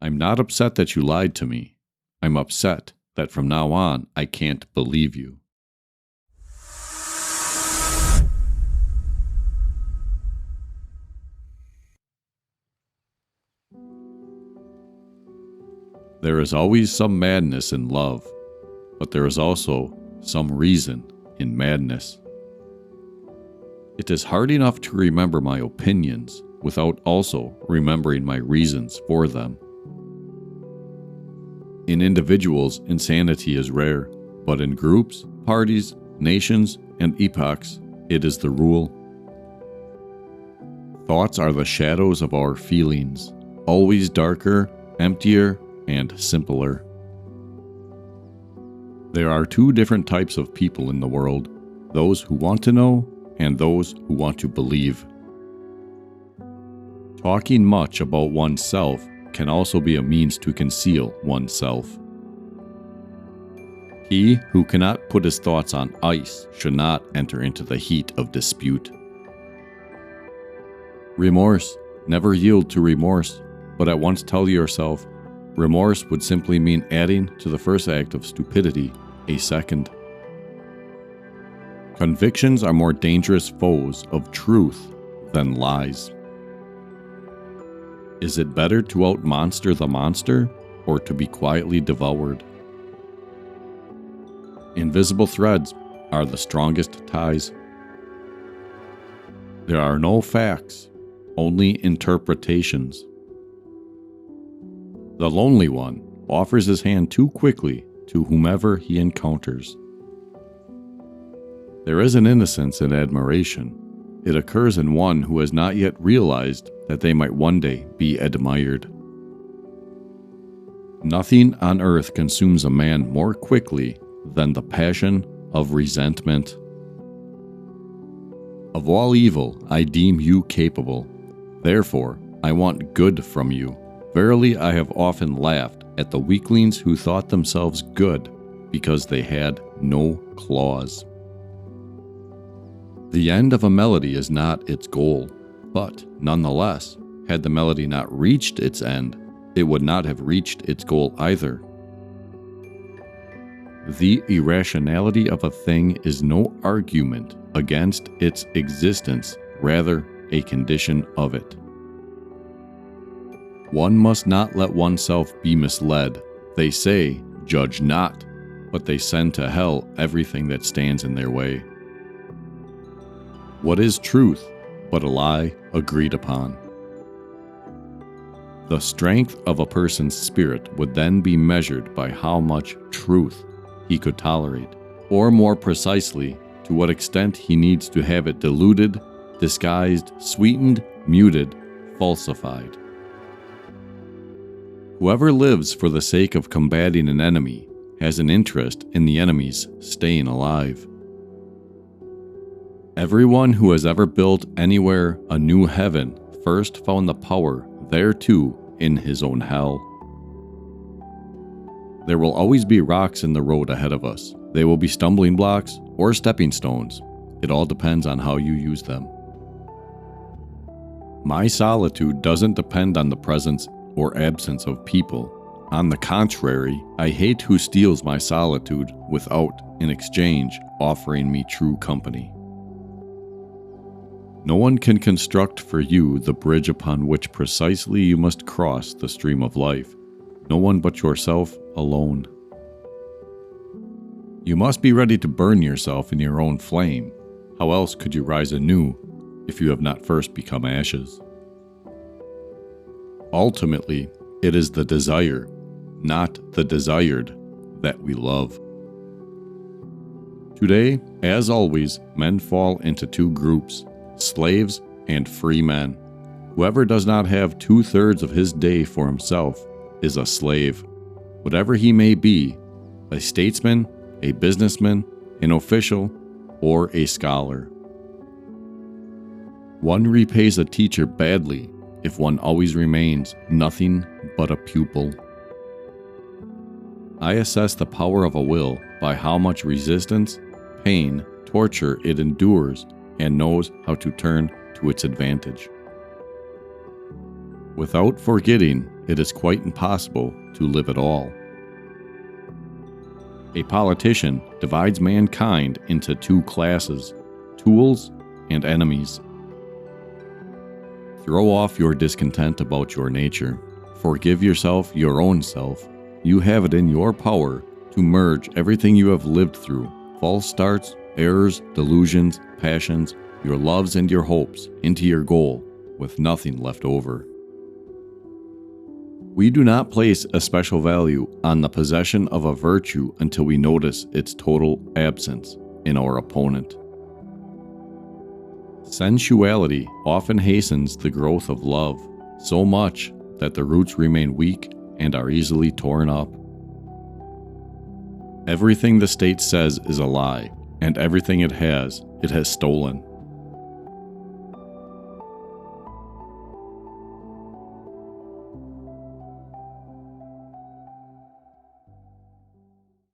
I'm not upset that you lied to me. I'm upset that from now on I can't believe you. There is always some madness in love, but there is also some reason in madness. It is hard enough to remember my opinions without also remembering my reasons for them. In individuals, insanity is rare, but in groups, parties, nations, and epochs, it is the rule. Thoughts are the shadows of our feelings, always darker, emptier, and simpler. There are two different types of people in the world, those who want to know and those who want to believe. Talking much about oneself can also be a means to conceal oneself. He who cannot put his thoughts on ice should not enter into the heat of dispute. Remorse. Never yield to remorse, but at once tell yourself, remorse would simply mean adding to the first act of stupidity a second. Convictions are more dangerous foes of truth than lies. Is it better to outmonster the monster or to be quietly devoured? Invisible threads are the strongest ties. There are no facts, only interpretations. The lonely one offers his hand too quickly to whomever he encounters. There is an innocence in admiration. It occurs in one who has not yet realized that they might one day be admired. Nothing on earth consumes a man more quickly than the passion of resentment. Of all evil I deem you capable. Therefore, I want good from you. Verily, I have often laughed at the weaklings who thought themselves good because they had no claws. The end of a melody is not its goal, but nonetheless, had the melody not reached its end, it would not have reached its goal either. The irrationality of a thing is no argument against its existence, rather a condition of it. One must not let oneself be misled. They say, judge not, but they send to hell everything that stands in their way. What is truth but a lie agreed upon? The strength of a person's spirit would then be measured by how much truth he could tolerate, or more precisely, to what extent he needs to have it diluted, disguised, sweetened, muted, falsified. Whoever lives for the sake of combating an enemy has an interest in the enemy's staying alive. Everyone who has ever built anywhere a new heaven first found the power thereto in his own hell. There will always be rocks in the road ahead of us. They will be stumbling blocks or stepping stones. It all depends on how you use them. My solitude doesn't depend on the presence or absence of people. On the contrary, I hate who steals my solitude without, in exchange, offering me true company. No one can construct for you the bridge upon which precisely you must cross the stream of life. No one but yourself alone. You must be ready to burn yourself in your own flame. How else could you rise anew if you have not first become ashes? Ultimately, it is the desire, not the desired, that we love. Today, as always, men fall into two groups, slaves and free men. Whoever does not have 2/3 of his day for himself is a slave, whatever he may be, a statesman, a businessman, an official, or a scholar. One repays a teacher badly if one always remains nothing but a pupil. I assess the power of a will by how much resistance, pain, torture it endures and knows how to turn to its advantage. Without forgetting, it is quite impossible to live at all. A politician divides mankind into two classes, tools and enemies. Throw off your discontent about your nature. Forgive yourself your own self. You have it in your power to merge everything you have lived through, false starts, errors, delusions, passions, your loves and your hopes, into your goal, with nothing left over. We do not place a special value on the possession of a virtue until we notice its total absence in our opponent. Sensuality often hastens the growth of love, so much that the roots remain weak and are easily torn up. Everything the state says is a lie, and everything it has stolen.